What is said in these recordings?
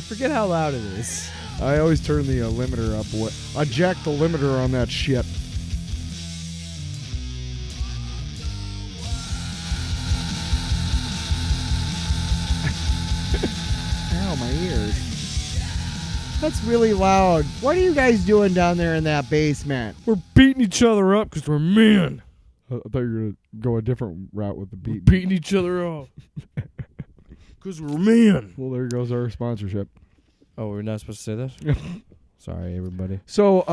forget how loud it is. I always turn the limiter up. I jack the limiter on that shit. Ow, my ears. That's really loud. What are you guys doing down there in that basement? We're beating each other up because we're men. I thought you were going to go a different route with the beat. We're beating each other up because we're men. Well, there goes our sponsorship. Oh, we're not supposed to say that? Sorry, everybody. So,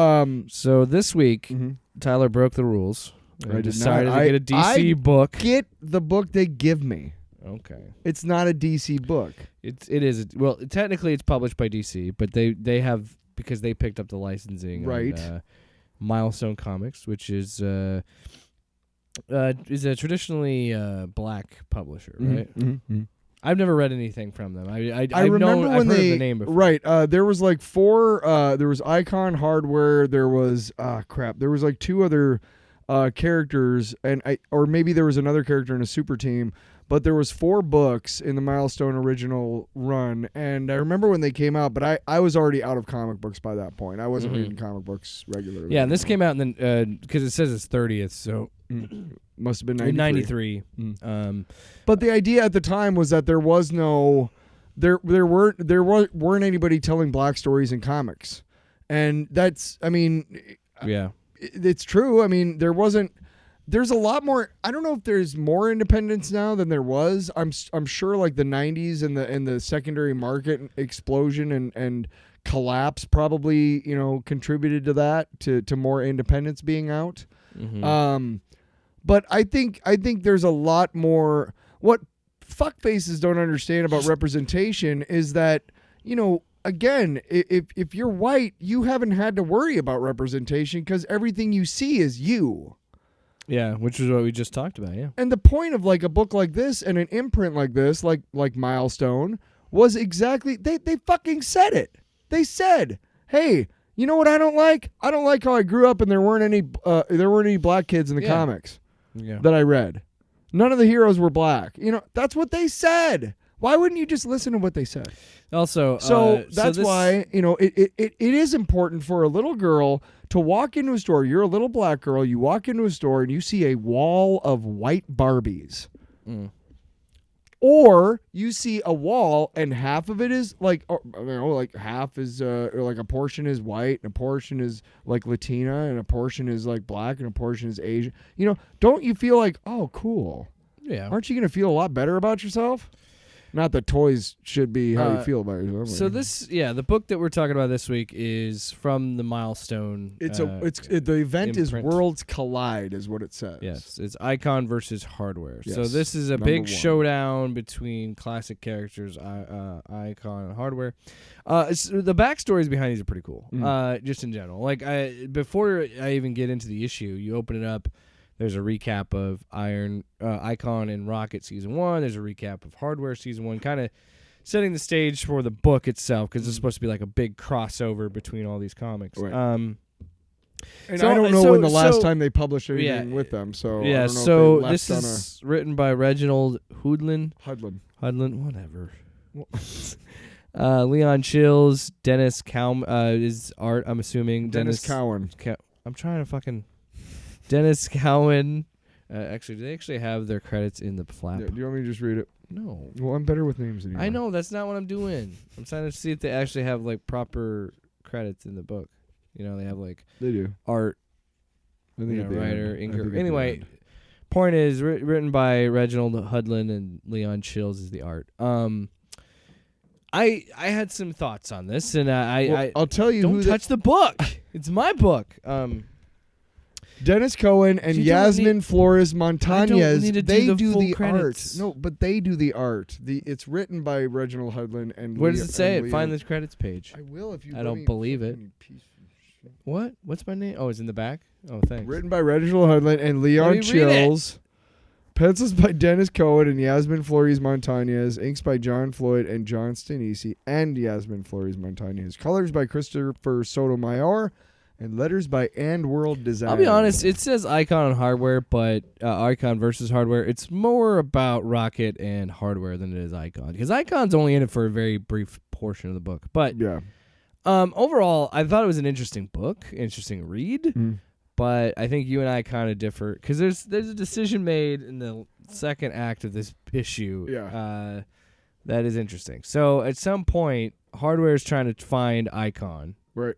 So this week, Tyler broke the rules. I decided to get a DC book. Get the book they give me. Okay. It's not a DC book. It is. Well, technically it's published by DC, but they have, because they picked up the licensing right. on Milestone Comics, which is a traditionally black publisher, right? Mm-hmm. I've never read anything from them. I remember when I've heard of the name before. Right. There was like 4. There was Icon Hardware. There was there was like 2 other characters, or maybe there was another character in a super team. But there was 4 books in the Milestone original run, and I remember when they came out. But I was already out of comic books by that point. I wasn't reading comic books regularly. Yeah, and this came out, and then because it says it's 30th, so must have been 93. 93. But the idea at the time was that there was no, there weren't anybody telling black stories in comics, and that's, I mean, yeah, it's true. I mean, there wasn't. There's a lot more. I don't know if there's more independence now than there was. I'm sure like the 90s and the secondary market explosion and collapse probably contributed to that, to more independence being out. But I think there's a lot more. What fuckfaces don't understand about representation is that, again, if you're white, you haven't had to worry about representation because everything you see is you. Yeah, which is what we just talked about, yeah. And the point of like a book like this and an imprint like this, like Milestone, was exactly, they fucking said it. They said, hey, you know what I don't like? I don't like how I grew up and there weren't any black kids in the comics that I read. None of the heroes were black. That's what they said. Why wouldn't you just listen to what they said? Also, so that's why, it is important for a little girl to walk into a store. You're a little black girl. You walk into a store and you see a wall of white Barbies. Or you see a wall and half of it is like, like half is, or like a portion is white and a portion is like Latina and a portion is like black and a portion is Asian. Don't you feel like, oh, cool. Yeah. Aren't you going to feel a lot better about yourself? Not that toys should be how you feel about yourself. So the book that we're talking about this week is from the Milestone. The event imprint. is Worlds Collide, is what it says. Yes, it's Icon versus Hardware. Yes, so this is a big 1. showdown between classic characters, Icon and Hardware. The backstories behind these are pretty cool. Just in general, like before I even get into the issue, you open it up. There's a recap of Icon and Rocket Season 1. There's a recap of Hardware Season 1, kind of setting the stage for the book itself, because it's supposed to be like a big crossover between all these comics. Right. And I don't know when the last time they published anything with them. So yeah, I don't know so if they left this is written by Reginald Hudlin, whatever. Leon Chills, Dennis Cowan is art, I'm assuming. Dennis Cowan. I'm trying to fucking... Dennis Cowan. Do they actually have their credits in the flap? Yeah, do you want me to just read it? No. Well, I'm better with names than you. I know, that's not what I'm doing. I'm trying to see if they actually have like proper credits in the book. They have like they do art, writer, inker. Anyway, point is written by Reginald Hudlin and Leon Chills is the art. I had some thoughts on this, and I'll tell you. Don't touch the book. It's my book. Dennis Cowan and Yasmin Flores Montañez, they do the credits. art. No, but they do the art. It's written by Reginald Hudlin and where does it say? Find the credits page. I will if you. I don't believe it. What? What's my name? Oh, it's in the back? Oh, thanks. Written by Reginald Hudlin and Leon Chills. Pencils by Dennis Cowan and Yasmin Flores Montañez. Inks by John Floyd and John Stanisi and Yasmin Flores Montañez. Colors by Christopher Sotomayor. And letters by And World Design. I'll be honest, it says Icon and Hardware, but Icon versus Hardware. It's more about Rocket and Hardware than it is Icon. Because Icon's only in it for a very brief portion of the book. But Yeah. overall, I thought it was an interesting book, interesting read. But I think you and I kind of differ because there's a decision made in the second act of this issue. Yeah. That is interesting. So at some point, Hardware is trying to find Icon. Right.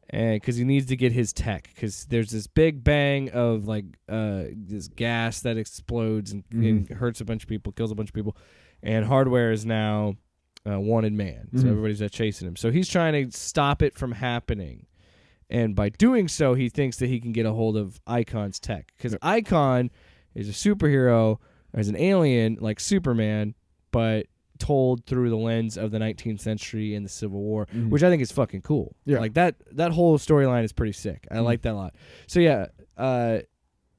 And because he needs to get his tech, because there's this big bang of like this gas that explodes and hurts a bunch of people, kills a bunch of people, and Hardware is now a wanted man. So everybody's chasing him. So he's trying to stop it from happening, and by doing so, he thinks that he can get a hold of Icon's tech, because Icon is a superhero, as an alien like Superman, but told through the lens of the 19th century and the Civil War, which I think is fucking cool. Yeah. Like that whole storyline is pretty sick. I like that a lot. So yeah,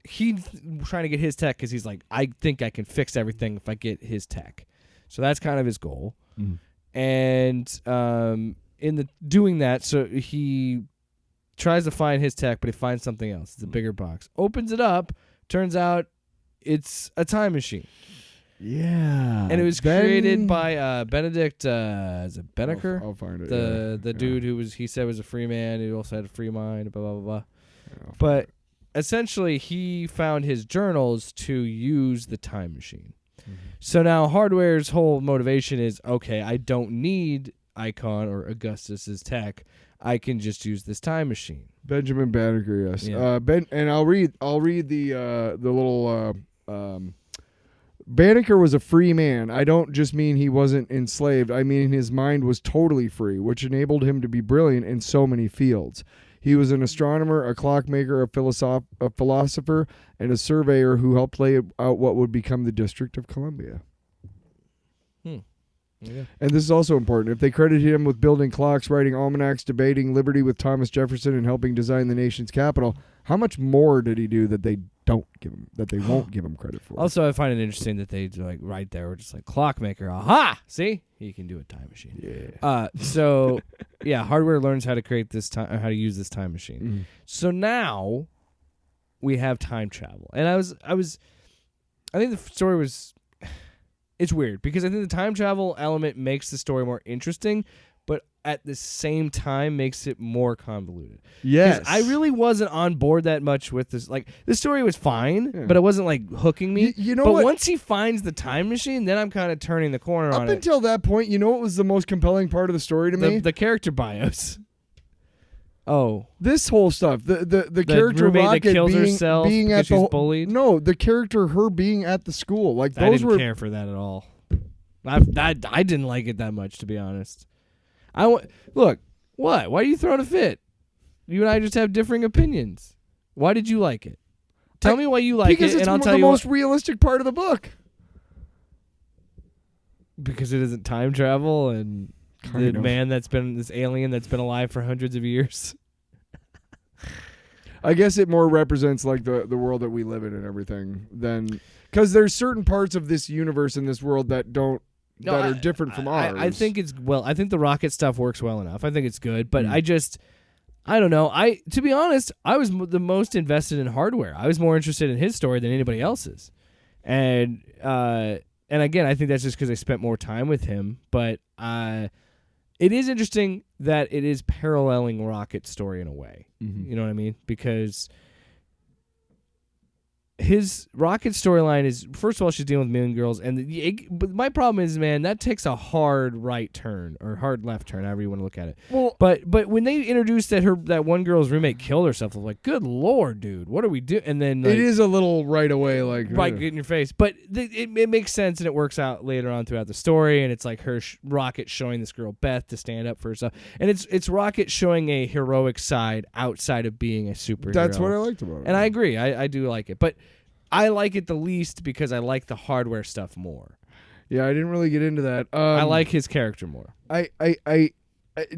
he's trying to get his tech because he's like, I think I can fix everything if I get his tech. So that's kind of his goal. And in the doing that, so he tries to find his tech, but he finds something else. It's a bigger box. Opens it up. Turns out it's a time machine. Yeah. And it was created by Benedict is it Benneker? I'll find it. The dude who he said was a free man, who also had a free mind, blah blah blah. But essentially he found his journals to use the time machine. So now Hardware's whole motivation is, okay, I don't need Icon or Augustus's tech. I can just use this time machine. Benjamin Banneker, yes. Yeah. And I'll read the little Banneker was a free man. I don't just mean he wasn't enslaved. I mean his mind was totally free, which enabled him to be brilliant in so many fields. He was an astronomer, a clockmaker, a philosopher, and a surveyor who helped lay out what would become the District of Columbia. Yeah. And this is also important. If they credited him with building clocks, writing almanacs, debating liberty with Thomas Jefferson, and helping design the nation's capital, how much more did he do that they won't give him credit for? Also, I find it interesting that they like right there were just like clockmaker. Aha! See, he can do a time machine. Yeah. So yeah, Hardware learns how to create this time, how to use this time machine. So now we have time travel, and I think the story was. It's weird because I think the time travel element makes the story more interesting, but at the same time makes it more convoluted. Yes. I really wasn't on board that much with this. Like, the story was fine, but it wasn't like hooking me. You know but what? once he finds the time machine, then I'm kind of turning the corner on it. Up until that point, you know what was the most compelling part of the story to me? The character bios. Oh, this whole stuff. The character roommate Rocket that kills being herself being because at she's the bullied? No, the character her being at the school. Like I those didn't were care for that at all. I didn't like it that much, to be honest. Look, what? Why are you throwing a fit? You and I just have differing opinions. Why did you like it? Tell me why you like it, and I'll tell you you the most realistic part of the book. Because it isn't time travel and Kind of. this alien that's been alive for hundreds of years. I guess it more represents like the world that we live in and everything than because there's certain parts of this universe in this world that are different from ours. I think I think the rocket stuff works well enough. I think it's good, but I don't know. To be honest, I was the most invested in Hardware. I was more interested in his story than anybody else's, and again, I think that's just because I spent more time with him. But it is interesting that it is paralleling Rocket's story in a way. You know what I mean? Because his Rocket storyline is, first of all, she's dealing with Mean Girls, but my problem is, man, that takes a hard right turn or hard left turn, however you want to look at it. Well, but when they introduced that one girl's roommate killed herself, I'm like, good lord, dude, what are we doing? And then it is a little right away, like right in your face, but it makes sense and it works out later on throughout the story, and it's like her Rocket showing this girl Beth to stand up for herself, and it's Rocket showing a heroic side outside of being a superhero. That's what I liked about it, and I agree, I do like it, but I like it the least because I like the Hardware stuff more. Yeah, I didn't really get into that. I like his character more. I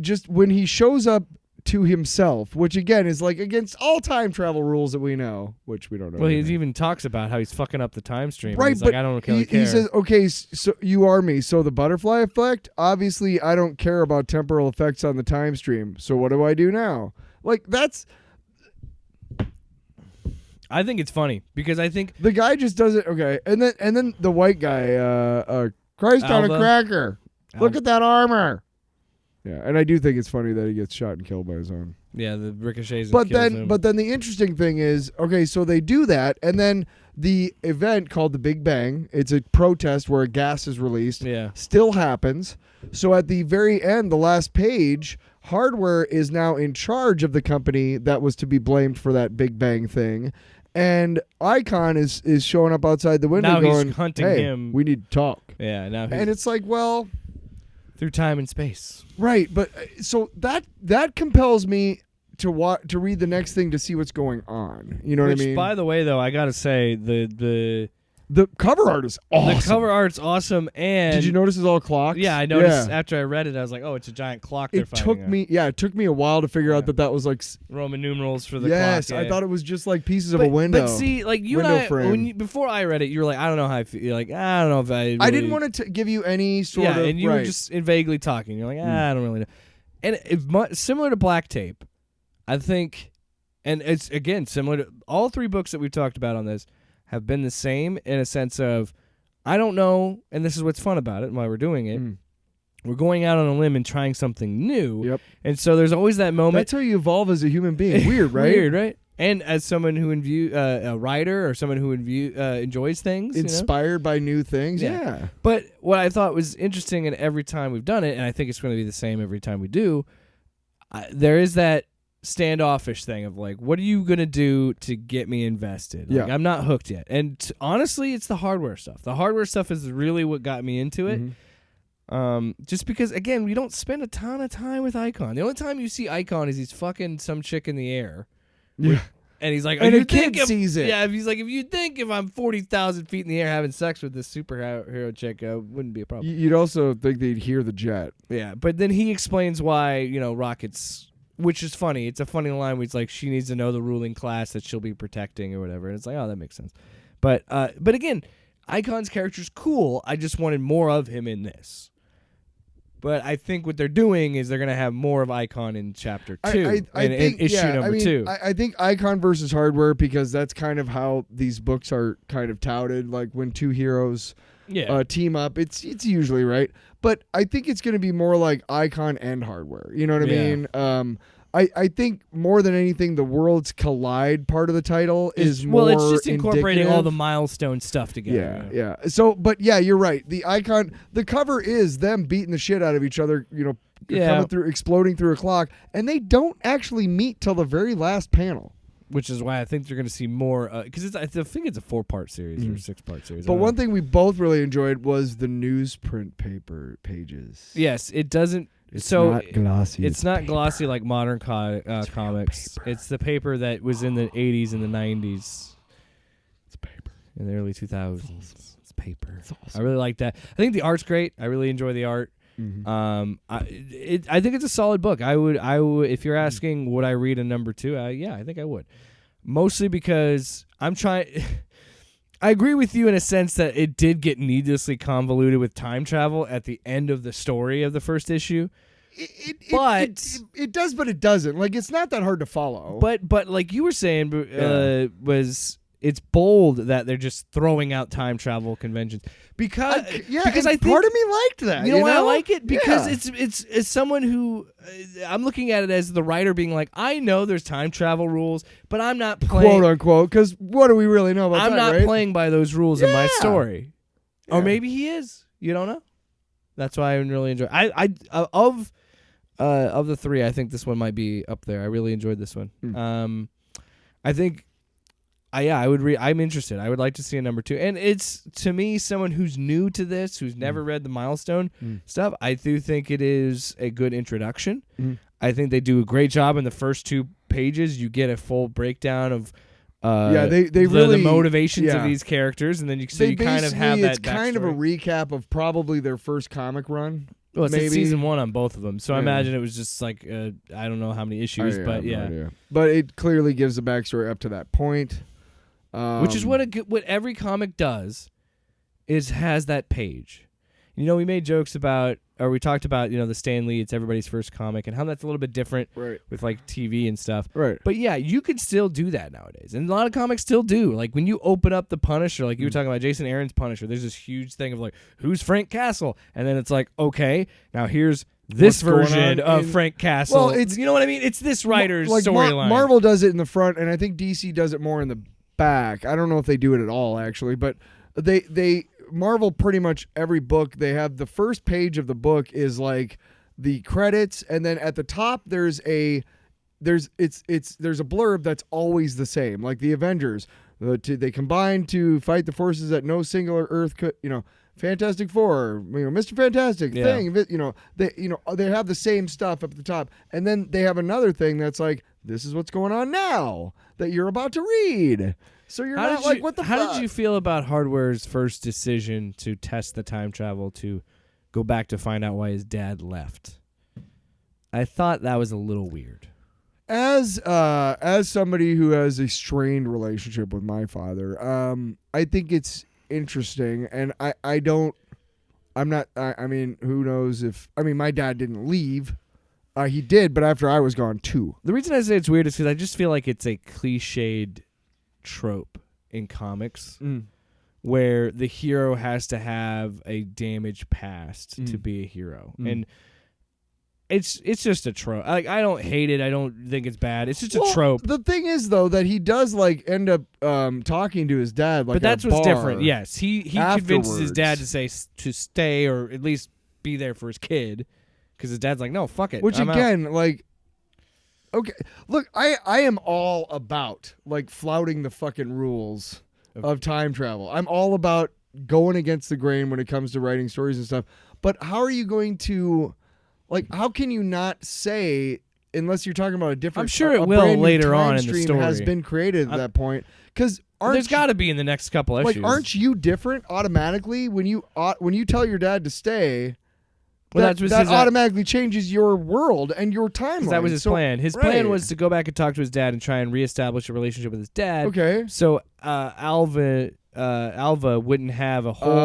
just when he shows up to himself, which again is like against all time travel rules that we know, which we don't know. Well, he even talks about how he's fucking up the time stream. Right, he's but like, I don't really care. He says, okay, so you are me. So the butterfly effect, obviously I don't care about temporal effects on the time stream. So what do I do now? Like that's... I think it's funny because I think the guy just does it. Okay, and then the white guy, Christ on a cracker. Look at that armor. Yeah, and I do think it's funny that he gets shot and killed by his own. Yeah, the ricochets. But kills then, him. but then the interesting thing is, okay, so they do that, and then the event called the Big Bang. It's a protest where a gas is released. Yeah. Still happens. So at the very end, the last page, Hardware is now in charge of the company that was to be blamed for that Big Bang thing. And Icon is showing up outside the window Now he's going, hunting hey, him. we need to talk. Yeah, now And it's like, well, through time and space. right, but so that compels me to read the next thing to see what's going on. You know Which, what I mean? by the way, though, I gotta say the cover art is awesome. the cover art's awesome. And Did you notice it's all clocks? Yeah, I noticed after I read it, I was like, oh, it's a giant clock. They're It took me a while to figure out that was like Roman numerals for the yes, clock. I thought it was just like pieces of but, a window. But see, like you and window I, frame. before I read it, you were like, I don't know how I feel. You're like, I don't know if I. Really, I didn't want to give you any sort of and you right. were just vaguely talking. You're like, I don't really know. And it's similar to Black Tape, I think, and it's again similar to all three books that we've talked about on this have been the same in a sense of I don't know, and this is what's fun about it and why we're doing it. We're going out on a limb and trying something new. Yep. And so there's always that moment. That's how you evolve as a human being. Weird, right? Weird, right? And as someone who a writer or someone who enjoys things, inspired by new things. Yeah. But what I thought was interesting, and every time we've done it, and I think it's going to be the same every time we do, there is that standoffish thing of like, what are you going to do to get me invested? Like, I'm not hooked yet. And honestly, it's the hardware stuff. The hardware stuff is really what got me into it. Just because, again, we don't spend a ton of time with Icon. The only time you see Icon is he's fucking some chick in the air. Yeah. And he's like, and a kid sees it. Yeah, he's like, if you think if I'm 40,000 feet in the air having sex with this superhero chick, wouldn't be a problem. You'd also think they'd hear the jet. Yeah, but then he explains why, rockets, which is funny. It's a funny line where he's like, she needs to know the ruling class that she'll be protecting or whatever. And it's like, oh, that makes sense. But again, Icon's character's cool. I just wanted more of him in this. But I think what they're doing is they're going to have more of Icon in chapter 2 I think, issue number 2. I think Icon versus Hardware, because that's kind of how these books are kind of touted. Like when two heroes team up, it's usually right. But I think it's going to be more like Icon and Hardware. You know what I mean? I think more than anything, the Worlds Collide part of the title is more it's just incorporating indicative. all the Milestone stuff together. Yeah. So, but yeah, you're right. The Icon, the cover is them beating the shit out of each other, coming through, exploding through a clock, and they don't actually meet till the very last panel. Which is why I think they're going to see more, because I think it's a 4-part series or 6-part series. But one thing we both really enjoyed was the newsprint paper pages. Yes, it doesn't. It's not glossy. It's not glossy like modern comics. It's the paper that was in the 80s and the 90s. It's paper. In the early 2000s. It's paper. It's awesome. I really like that. I think the art's great. I really enjoy the art. I think it's a solid book. I would if you're asking would I read a number 2? I think I would. Mostly because I'm trying I agree with you in a sense that it did get needlessly convoluted with time travel at the end of the story of the first issue. It does, but it doesn't. Like, it's not that hard to follow. But like you were saying, was it's bold that they're just throwing out time travel conventions because I think part of me liked that. You know why I like it? Because it's someone who I'm looking at it as the writer being like, I know there's time travel rules, but I'm not playing quote unquote. Because what do we really know about that? I'm not right? playing by those rules in my story, Yeah. or maybe he is. You don't know. That's why I really enjoy. Of the 3, I think this one might be up there. I really enjoyed this one. I think. I would read. I'm interested. I would like to see a number 2. And it's, to me, someone who's new to this, who's never read the Milestone stuff. I do think it is a good introduction. I think they do a great job in the first 2 pages. You get a full breakdown of they really the motivations of these characters, and then you kind of have that. It's kind of a recap of probably their first comic run. Well, it's maybe season 1 on both of them, so I imagine it was just like I don't know how many issues, but but it clearly gives the backstory up to that point. Which is what every comic does, is has that page. We made jokes about, or we talked about, the Stan Lee, it's everybody's first comic, and how that's a little bit different with like TV and stuff. Right. But yeah, you can still do that nowadays, and a lot of comics still do. Like when you open up the Punisher, like you were talking about Jason Aaron's Punisher, there's this huge thing of like, who's Frank Castle, and then it's like, okay, now here's this what's going version on of in- Frank Castle. Well, it's- you know what I mean? It's this writer's like storyline. Marvel does it in the front, and I think DC does it more in the back. I don't know if they do it at all, actually, but they Marvel pretty much every book, they have the first page of the book is like the credits, and then at the top there's a blurb that's always the same, like the Avengers. They combine to fight the forces that no singular Earth could, Fantastic Four, Mr. Fantastic thing, they have the same stuff up at the top, and then they have another thing that's like, this is what's going on now that you're about to read. So you're not like, what the fuck? How did you feel about Hardware's first decision to test the time travel to go back to find out why his dad left? I thought that was a little weird. As somebody who has a strained relationship with my father, I think it's interesting, and who knows if, my dad didn't leave. He did, but after I was gone too. The reason I say it's weird is because I just feel like it's a cliched trope in comics where the hero has to have a damaged past to be a hero. And it's just a trope. Like, I don't hate it. I don't think it's bad. It's just a trope. The thing is, though, that he does end up talking to his dad, like, but that's at a what's bar different. Yes, he convinces his dad to stay or at least be there for his kid, because his dad's like, no, fuck it. Which I'm again, out. Okay, look, I am all about flouting the fucking rules of time travel. I'm all about going against the grain when it comes to writing stories and stuff. But how are you going to, how can you not say, unless you're talking about a different? I'm sure it will later on in the story. Has been created at that point, because there's got to be in the next couple issues. Aren't you different automatically when you tell your dad to stay? Well, that automatically changes your world and your timeline. That was his plan. His plan was to go back and talk to his dad and try and reestablish a relationship with his dad. Okay. So Alva wouldn't have a hold over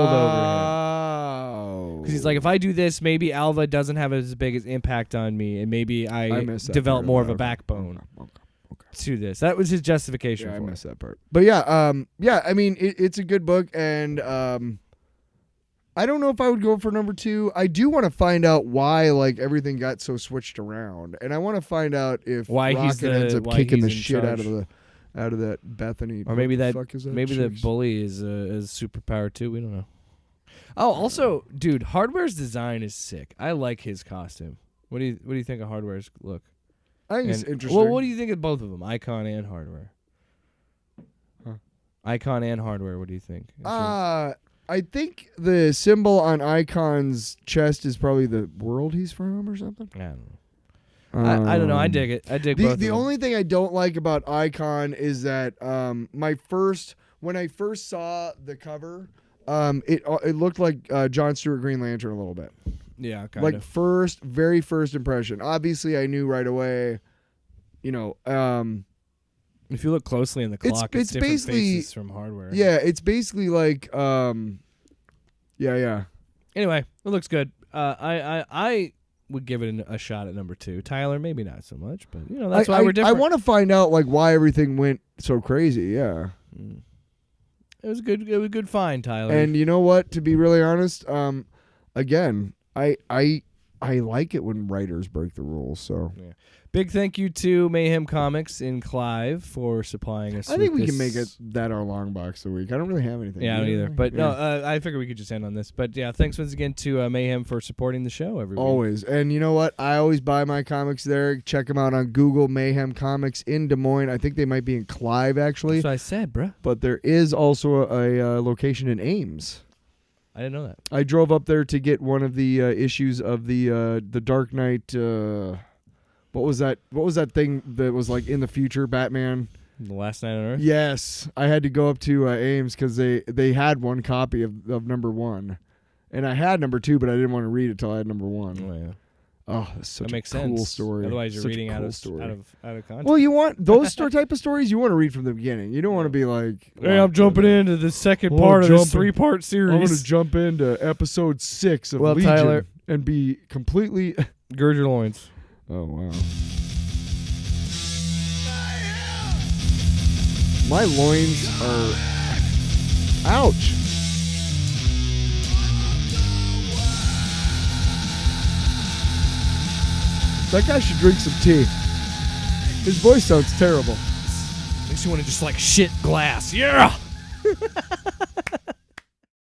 him. Because he's like, if I do this, maybe Alva doesn't have as big an impact on me, and maybe I develop more of a backbone to this. That was his justification for it. I missed that part. But it's a good book, and I don't know if I would go for number 2. I do want to find out why everything got so switched around, and I want to find out if Rocket ends up kicking the shit out of that Bethany. Or maybe the bully is a superpower too. We don't know. Oh, also, dude, Hardware's design is sick. I like his costume. What do you think of Hardware's look? I think it's interesting. Well, what do you think of both of them, Icon and Hardware? Huh? Icon and Hardware. What do you think? I think the symbol on Icon's chest is probably the world he's from or something. I don't know. I don't know. I dig it. I dig both of them. The only thing I don't like about Icon is that when I first saw the cover, it looked like John Stewart Green Lantern a little bit. Yeah, kind of. Very first impression. Obviously, I knew right away. If you look closely in the clock, it's different faces from Hardware. Yeah, it's basically like, yeah. Anyway, it looks good. I would give it a shot at number 2. Tyler, maybe not so much, but that's why we're different. I want to find out why everything went so crazy. Yeah, it was good. It was a good find, Tyler. And you know what? To be really honest, again, I like it when writers break the rules. So. Yeah. Big thank you to Mayhem Comics in Clive for supplying us. I think we can make that our long box a week. I don't really have anything. Yeah, I don't either. But no, I figured we could just end on this. But yeah, thanks once again to Mayhem for supporting the show every week. Always. And you know what? I always buy my comics there. Check them out on Google, Mayhem Comics in Des Moines. I think they might be in Clive, actually. That's what I said, bruh. But there is also a location in Ames. I didn't know that. I drove up there to get one of the issues of the Dark Knight. What was that? What was that thing that was in the future, Batman? The Last Night on Earth? Yes. I had to go up to Ames because they had one copy of number 1. And I had number 2, but I didn't want to read it till I had number 1. Oh, yeah. Oh, that's such that makes a cool sense. story. Otherwise, you're such reading out of context. Well, you want those type of stories. You want to read from the beginning. You don't want to be like, "Hey, I'm jumping into the second part of this 3-part series. I'm going to jump into episode 6 of Legion Tyler, and be completely gird your loins." Oh wow! My loins are ouch. That guy should drink some tea. His voice sounds terrible. Makes you want to just like shit glass. Yeah.